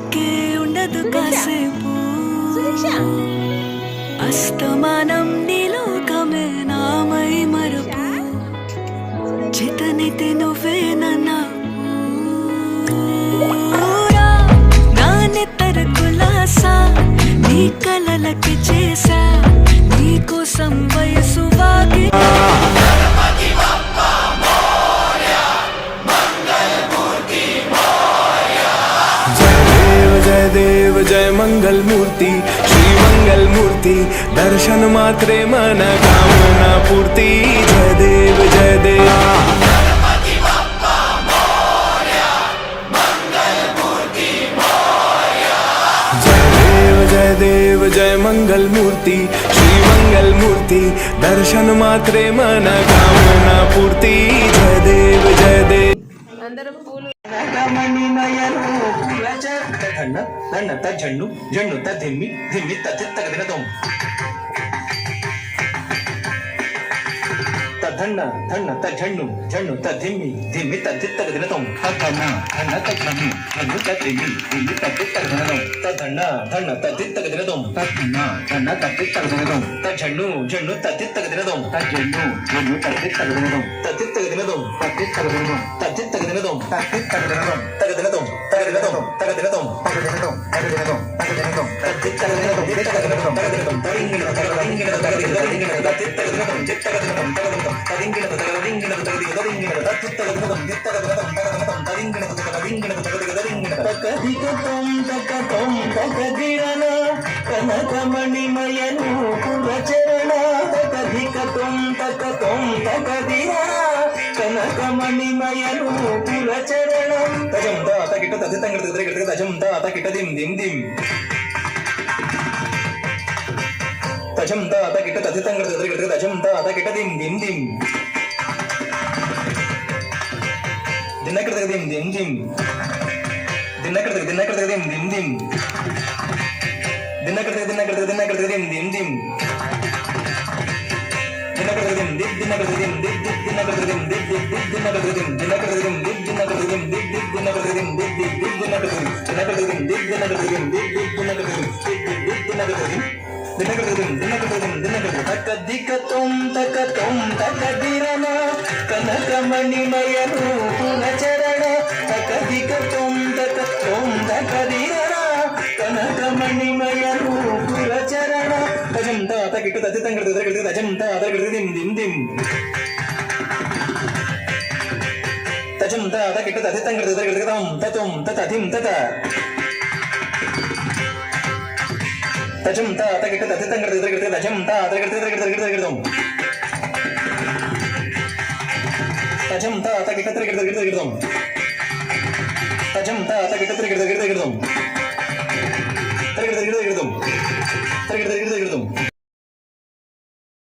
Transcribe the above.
తీరికే ఉండదు కాసేపు అస్తమానం నీలోకమే నామై మరపు చితనితి నువ్వేనన్నా నా నెత్తర కులాసా నీ కలలకి చేసా నీ కోసం వయసు వాగి जय देव जय मंगल मूर्ति श्री मंगल मूर्ति दर्शन मात्रे मन कामना पूर्ति जय देव जय देव जय देव जय मंगल मूर्ति श्री मंगल मूर्ति दर्शन मात्रे मन कामना पूर्ति जय देव जय देव झंडू झंडू धिम्मी धिम्मी तगदिन तुम धन्न धन्न झंडू झंडू धिम्मी धिम्मी तगदिन तुम धन्न धन्न झंडू झंडू धिम्मी धिम्मी तगदिन तुम धन्न धन्न तगदिन तुम धन्न धन्न तगदिन तुम झंडू झंडू तगदिन तुम झंडू झंडू तगदिन तुम तगदिन तुम तगदिन तुम तगदिन तुम तगदिन तुम तगदिन तुम तगदिन तुम तगदिन तुम तगदिन तुम तगदिन तुम तगदिन तुम तगदिन तुम तगदिन तुम तगदिन तुम तगदिन तुम तगदिन तुम కనకమణిమయను పురచరణ తకధికతం తకతం తకదిరా కనకమణిమయను పురచరణ తజం తాత కిట తదితంగ తదిగట తజం తాత కిట దిం దిం దిం తజం తాత కిట తదితంగ తదిగట తజం తాత కిట దిం దిం దిం దినకట దిం దిం దిం దినకట దిం దిం దిం దినకట దిం దిం దిం దినకట దిం దినకట దిం దినకట దిం దినకట దిం దినకట దిం దినకట దిం దినకట దిం దినకట దిం దినకట దిం దినకట దిం దినకట దిం తకదికతం తకతం తకదిరన కనకమణిమయను పురచరణ తకదికతం తకతం తకదిరన కనకమణిమయను పురచరణ తజం తాత కిట తదితంగ తదిగట తజం తాత కిట దిం దిం దిం తజం తాత కిట తదితంగ తదిగట తం తతం తతధిం తత తజం తాత కిట తదితంగ తదిగట తజం తాత కిట తదిగట తజం తాత కిట తదిగట తజం తాత కిట తదిగట